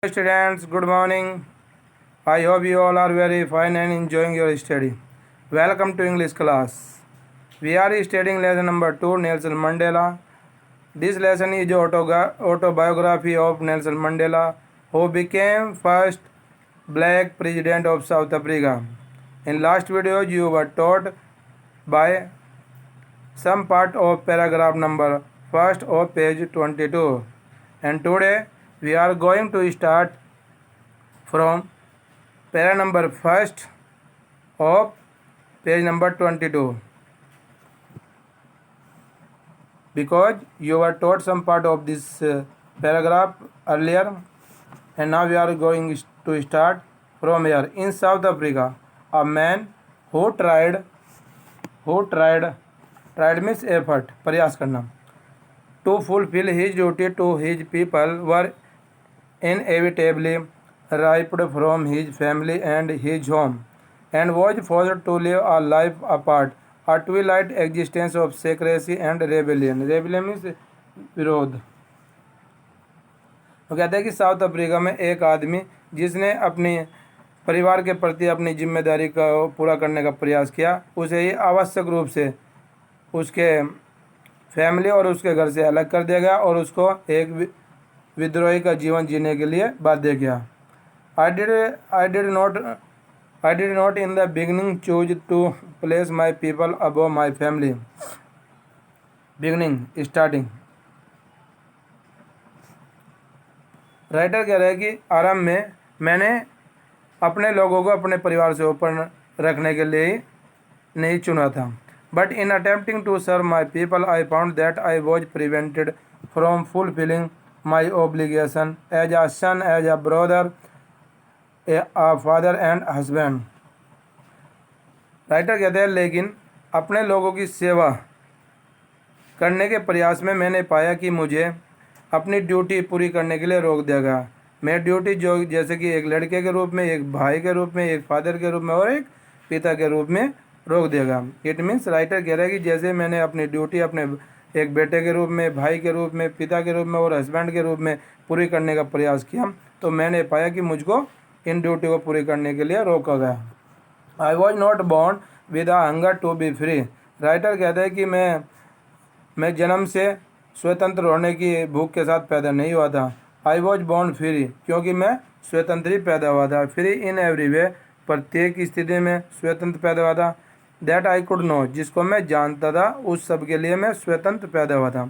Students, good morning. I hope you all are very fine and enjoying your study. Welcome to English class. We are studying lesson number 2, Nelson Mandela. This lesson is autobiography of Nelson Mandela, who became first black president of South Africa. In last video, you were taught by some part of paragraph number first of page 22. And today we are going to start from para number first of page number 22, because you were taught some part of this paragraph earlier, and now we are going to start from here. In South Africa, a man who tried means effort, प्रयास करना, to fulfill his duty to his people were inevitably ripped from his family and his home, and was forced to live a life apart, a twilight existence of secrecy and rebellion. Rebellion means विरोध. वो कहते हैं कि south Africa में एक आदमी जिसने अपनी परिवार के प्रति अपनी जिम्मेदारी का पूरा करने का प्रयास किया, उसे ही आवश्यक रूप से उसके फैमिली और उसके घर से अलग कर दिया गया और उसको एक विद्रोही का जीवन जीने के लिए बाध्य किया. I did not in the beginning choose to place my people above my family. Beginning, starting. Writer कह रहे हैं कि आरंभ में मैंने अपने लोगों को अपने परिवार से ऊपर रखने के लिए ही नहीं चुना था. But in attempting to serve my people, I found that I was prevented from fulfilling my obligation as a son, as a brother, a father and husband. Writer कहते हैं लेकिन अपने लोगों की सेवा करने के प्रयास में मैंने पाया कि मुझे अपनी ड्यूटी पूरी करने के लिए रोक दिया गया. मैं ड्यूटी जो जैसे कि एक लड़के के रूप में, एक भाई के रूप में, एक फादर के रूप में और एक पिता के रूप में रोक दिया गया. इट मीन्स राइटर कह रहा है कि जैसे मैंने अपनी ड्यूटी अपने एक बेटे के रूप में, भाई के रूप में, पिता के रूप में और हस्बैंड के रूप में पूरी करने का प्रयास किया, तो मैंने पाया कि मुझको इन ड्यूटी को पूरी करने के लिए रोका गया. I was not born with a hunger to be free. Writer कहते हैं कि मैं जन्म से स्वतंत्र होने की भूख के साथ पैदा नहीं हुआ था. आई वॉज बॉर्न फ्री, क्योंकि मैं स्वतंत्र ही पैदा हुआ था. फ्री इन एवरी वे, प्रत्येक स्थिति में स्वतंत्र पैदा हुआ था. दैट आई कुड नो, जिसको मैं जानता था, उस सब के लिए मैं स्वतंत्र पैदा हुआ था.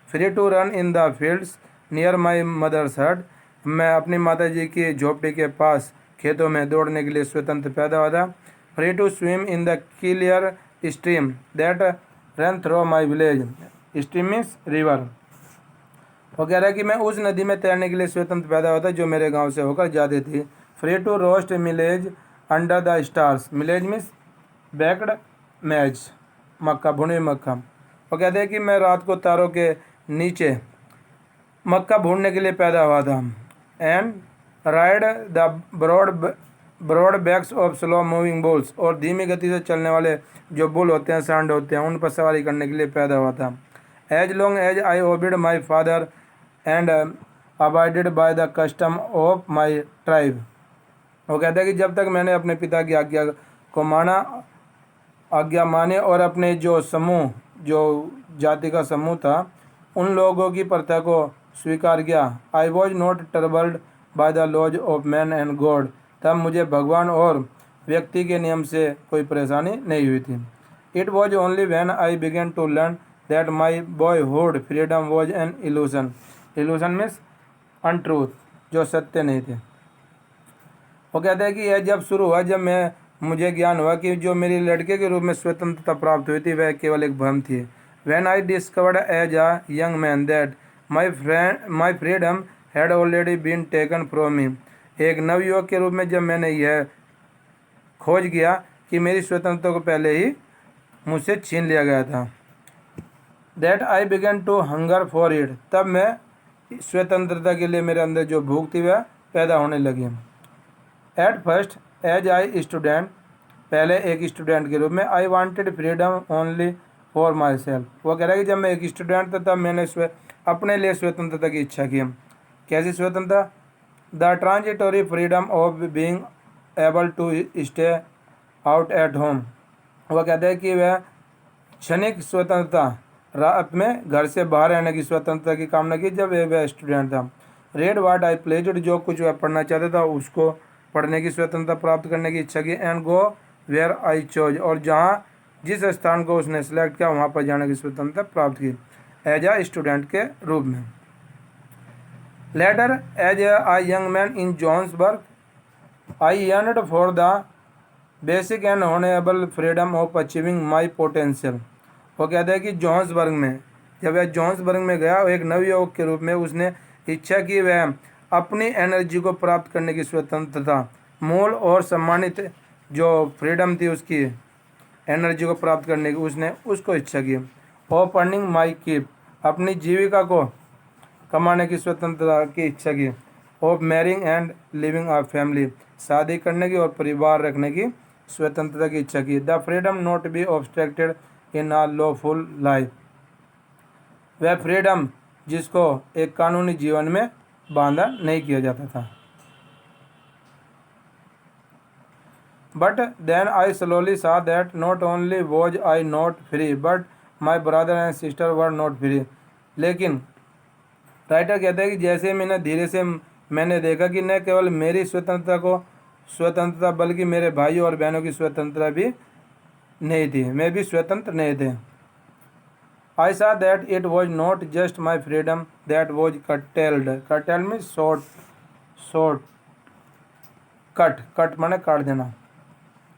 Free to run in the fields near my mother's hut, मैं अपनी माता जी की झोपड़ी के पास खेतों में दौड़ने के लिए स्वतंत्र पैदा हुआ था. Free to swim in the clear stream that run through my village. Stream means river. वो कह रहा है कि मैं उस नदी में तैरने के लिए स्वतंत्र पैदा हुआ था जो मेरे गांव से होकर जाती थी. फ्री टू रोस्ट मिलेज अंडर द स्टार्स. मिलेज मीन्स बेक्ड मैज, मक्का, भुनी हुई मक्का. वो कहते हैं कि मैं रात को तारों के नीचे मक्का भूनने के लिए पैदा हुआ था. And ride the broad backs of slow moving bulls, और धीमी गति से चलने वाले जो बुल होते हैं, सांड होते हैं, उन पर सवारी करने के लिए पैदा हुआ था. As long as I obeyed my father and abided by the custom of my tribe. वो कहते हैं कि जब तक मैंने अपने पिता की आज्ञा को आज्ञा माने और अपने जो समूह, जो जाति का समूह था, उन लोगों की प्रथा को स्वीकार किया. I was not troubled by the laws of man and God, तब मुझे भगवान और व्यक्ति के नियम से कोई परेशानी नहीं हुई थी. It was only when I began to learn that my boyhood freedom was an illusion. Illusion means untruth, जो सत्य नहीं थे. वो कहते हैं कि यह जब शुरू हुआ, जब मुझे ज्ञान हुआ कि जो मेरी लड़के के रूप में स्वतंत्रता प्राप्त हुई थी वह केवल एक भ्रम थी. When I discovered as a young man that my freedom had already been taken from me. एक नवयुवक के रूप में जब मैंने यह खोज किया कि मेरी स्वतंत्रता को पहले ही मुझसे छीन लिया गया था. That I began to hunger for it, तब मैं स्वतंत्रता के लिए मेरे अंदर जो भूख थी वह पैदा होने लगी. At first as I student, पहले एक स्टूडेंट के रूप में, I wanted freedom only for my self. वो कह रहा है कि जब मैं एक स्टूडेंट था तब मैंने अपने लिए स्वतंत्रता की इच्छा की. कैसी स्वतंत्रता? The transitory freedom of being able to stay out at home. वह कहते हैं कि वह क्षणिक स्वतंत्रता, रात में घर से बाहर रहने की स्वतंत्रता की कामना की जब वह स्टूडेंट था। रेड वाट आई प्लेज्ड, जो कुछ वह पढ़ना चाहता था उसको पढ़ने की स्वतंत्रता प्राप्त करने की इच्छा की। And go where I chose, और जहाँ जिस स्थान को उसने सेलेक्ट किया वहाँ पर जाने की स्वतंत्रता प्राप्त की एज आ स्टूडेंट के रूप में। Later as a young man in Johannesburg, I yearned for the basic and honorable freedom of achieving my potential। वो कहता है कि जॉन्सबर्ग में, जब वह जॉन्सबर्ग में गया, एक नवयुवक के रूप में उसने इच्छा की वह अपनी एनर्जी को प्राप्त करने की स्वतंत्रता, मूल और सम्मानित जो फ्रीडम थी उसकी एनर्जी को प्राप्त करने की उसने उसको इच्छा की। ऑफ अर्निंग माई कीप, अपनी जीविका को कमाने की स्वतंत्रता की इच्छा की। Of marrying and living a family, शादी करने की और परिवार रखने की स्वतंत्रता की इच्छा की। The freedom not be obstructed in a lawful life, वह फ्रीडम जिसको एक कानूनी जीवन में बांधा नहीं किया जाता था। But then I slowly saw that not only was I not free but my brother and sister were not free। लेकिन राइटर कहता है कि जैसे मैंने धीरे से मैंने देखा कि न केवल मेरी स्वतंत्रता बल्कि मेरे भाइयों और बहनों की स्वतंत्रता भी नहीं थी, मैं भी स्वतंत्र नहीं थे। आई saw that it was not just my freedom that was curtailed। curtailed means short cut माने काट देना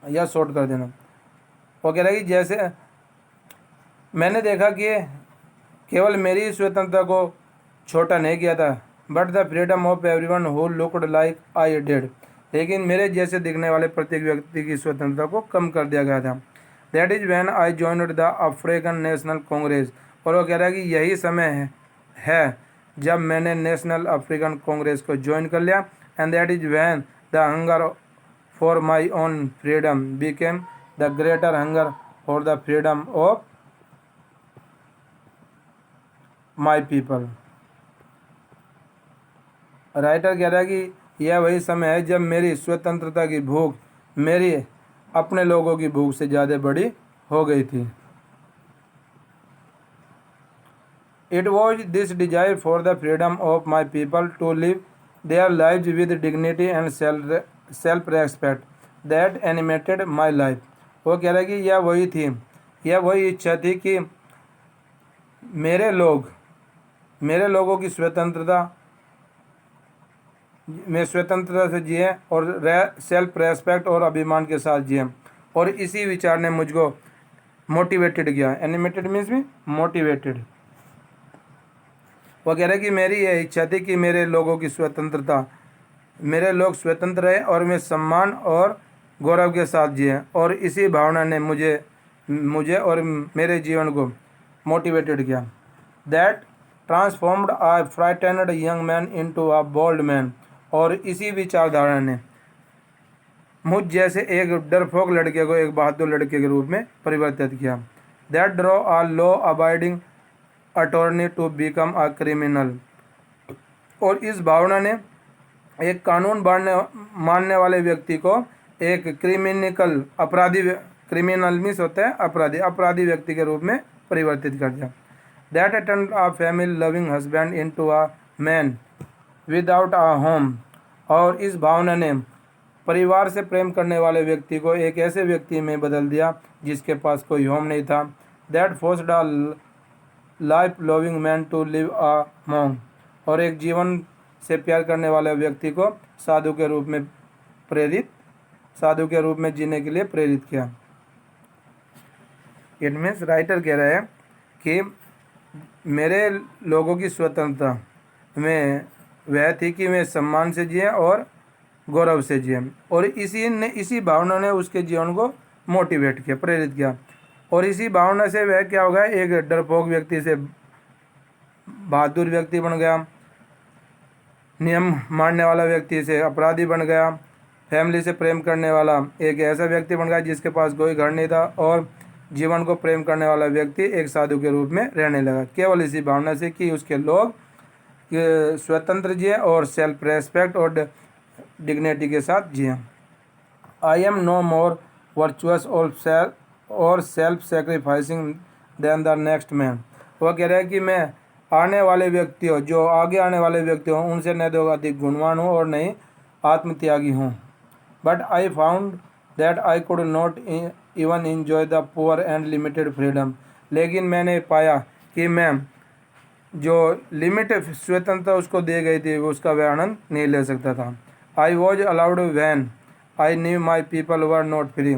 या शॉर्ट कर देना। वो कह रहा है कि जैसे मैंने देखा कि केवल मेरी स्वतंत्रता को छोटा नहीं किया था, but the freedom of everyone who looked like I did, लेकिन मेरे जैसे दिखने वाले प्रत्येक व्यक्ति की स्वतंत्रता को कम कर दिया गया था। That is when I joined the African national Congress. और वो कह रहा है कि यही समय है जब मैंने नेशनल अफ्रीकन कांग्रेस को ज्वाइन कर लिया। And that is when the hunger for my own freedom became the greater hunger for the freedom of my people. Writer कह रहा है कि यह वही समय है जब मेरी स्वतंत्रता की भूख मेरी अपने लोगों की भूख से ज़्यादा बड़ी हो गई थी। It was this desire for the freedom of my people to live their lives with dignity and self respect that animated my life. वो कह रहा है कि यह वही इच्छा थी कि मेरे लोगों की स्वतंत्रता में स्वतंत्रता से जिए और सेल्फ रेस्पेक्ट और अभिमान के साथ जिए। और इसी विचार ने मुझको मोटिवेटेड किया। एनिमेटेड मीन्स भी मोटिवेटेड। वो कह रहे कि मेरी यह इच्छा थी कि मेरे लोगों की स्वतंत्रता, मेरे लोग स्वतंत्र रहे और मैं सम्मान और गौरव के साथ जिए। और इसी भावना ने मुझे और मेरे जीवन को मोटिवेटेड किया। That transformed a frightened young man into a bold man. और इसी विचारधारा ने मुझ जैसे एक डरपोक लड़के को एक बहादुर लड़के के रूप में परिवर्तित किया। That draw a law abiding attorney to become a criminal. और इस भावना ने एक कानून मानने वाले व्यक्ति को एक क्रिमिनल मीन्स होता है अपराधी व्यक्ति के रूप में परिवर्तित कर दिया। That turned a family loving husband into a man without a home. और इस भावना ने परिवार से प्रेम करने वाले व्यक्ति को एक ऐसे व्यक्ति में बदल दिया जिसके पास कोई होम नहीं था। That forced a life loving man to live among. और एक जीवन से प्यार करने वाले व्यक्ति को साधु के रूप में जीने के लिए प्रेरित किया। इट मीन्स राइटर कह रहा है कि मेरे लोगों की स्वतंत्रता में वह थी कि वे सम्मान से जिए और गौरव से जिए। और इसी भावना ने उसके जीवन को मोटिवेट किया, प्रेरित किया। और इसी भावना से वह क्या हो गया, एक डरपोक व्यक्ति से बहादुर व्यक्ति बन गया, नियम मानने वाला व्यक्ति से अपराधी बन गया, फैमिली से प्रेम करने वाला एक ऐसा व्यक्ति बन गया जिसके पास कोई घर नहीं था, और जीवन को प्रेम करने वाला व्यक्ति एक साधु के रूप में रहने लगा, केवल इसी भावना से कि उसके लोग कि स्वतंत्र जिए और सेल्फ रेस्पेक्ट और डिग्निटी के साथ जिए। I am no more virtuous और self sacrificing than the next man. वो कह रहा है कि मैं आने वाले व्यक्तियों, जो आगे आने वाले व्यक्ति हों, उनसे न तो अधिक गुणवान हूँ और नहीं आत्मत्यागी हूँ। But I found that I could not even enjoy the poor and limited freedom. लेकिन मैंने पाया कि मैं जो लिमिटेड स्वतंत्रता उसको दी गई थी उसका वह आनंद नहीं ले सकता था। I was allowed when I knew my people were not free.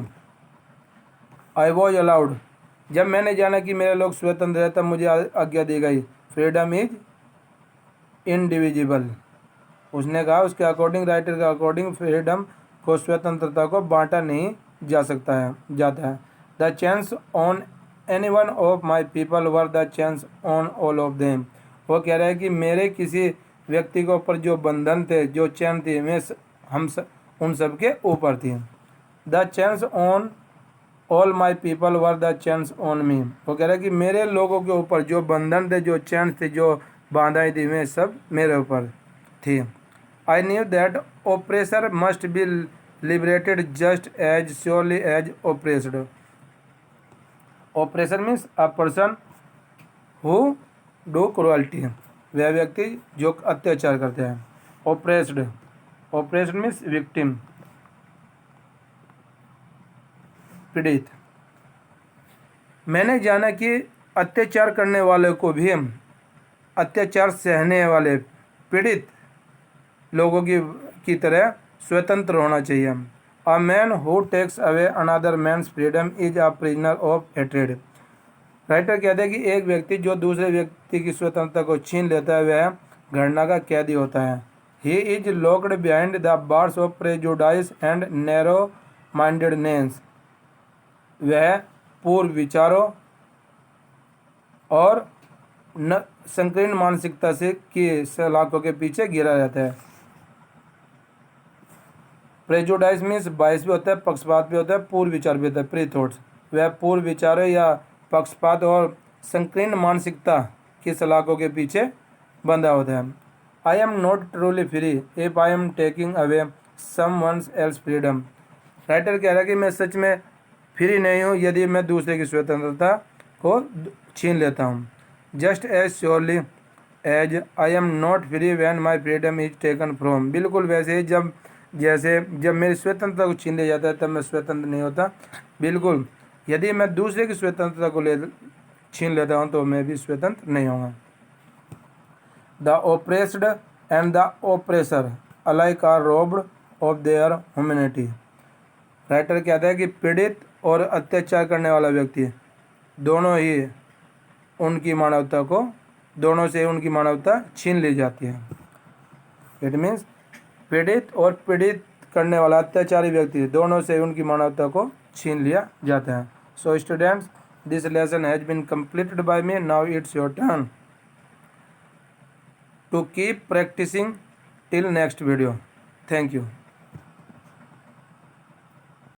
I was allowed, जब मैंने जाना कि मेरे लोग स्वतंत्र है तब मुझे आज्ञा दी गई। Freedom is indivisible. उसने कहा, उसके अकॉर्डिंग, राइटर के अकॉर्डिंग, फ्रीडम को, स्वतंत्रता को बांटा नहीं जाता है। The chance on any one of my people were the chance on all of them. वो कह रहा है कि मेरे किसी व्यक्ति के ऊपर जो बंधन थे, जो चैन थी, उन सब के ऊपर थी। The chance on all my people were the chance on me. वो कह रहा है कि मेरे लोगों के ऊपर जो बंधन थे, जो चैन थे, जो बांधाई थी, वे सब मेरे ऊपर थी। I knew that oppressor must be liberated just as surely as oppressed. Oppressor means a person who do cruelty, वह व्यक्ति जो अत्याचार करते हैं। ओप्रेस्ड मीन्स विक्टिम, पीड़ित। मैंने जाना कि अत्याचार करने वाले को भी, अत्याचार सहने वाले पीड़ित लोगों की तरह स्वतंत्र होना चाहिए। A man who takes away another man's freedom is a prisoner of hatred. Writer कहते हैं कि एक व्यक्ति जो दूसरे व्यक्ति की स्वतंत्रता को छीन लेता है वह घृणा का कैदी होता है। He is locked behind the bars of prejudice and narrow mindedness. वह पूर्व विचारों और संकीर्ण मानसिकता से की सलाखों के पीछे गिरा रहता है। प्रेजुडाइस मीन्स बायस भी होता है, पक्षपात भी होता है, पूर्व विचार भी होता है, प्री थॉट्स। वह पूर्व विचारों या पक्षपात और संकीर्ण मानसिकता की सलाखों के पीछे बंधा होता है। आई am not truly free if I am taking away someone's else freedom. Writer कह रहा है कि मैं सच में फ्री नहीं हूँ यदि मैं दूसरे की स्वतंत्रता को छीन लेता हूँ। Just as surely as I am not free when my freedom is taken from. बिल्कुल वैसे ही जब मेरी स्वतंत्रता को छीन लिया जाता है तब मैं स्वतंत्र नहीं होता। बिल्कुल यदि मैं दूसरे की स्वतंत्रता को छीन लेता हूँ तो मैं भी स्वतंत्र नहीं होगा। The oppressed and the oppressor alike are robbed of their humanity. Writer कहता है कि पीड़ित और अत्याचार करने वाला व्यक्ति दोनों से उनकी मानवता छीन ली जाती है। इट मीन्स पीड़ित और पीड़ित करने वाला अत्याचारी व्यक्ति दोनों से उनकी मानवता को छीन लिया जाता है। So students, this lesson has been completed by me. Now it's your turn to keep practicing till next video. Thank you.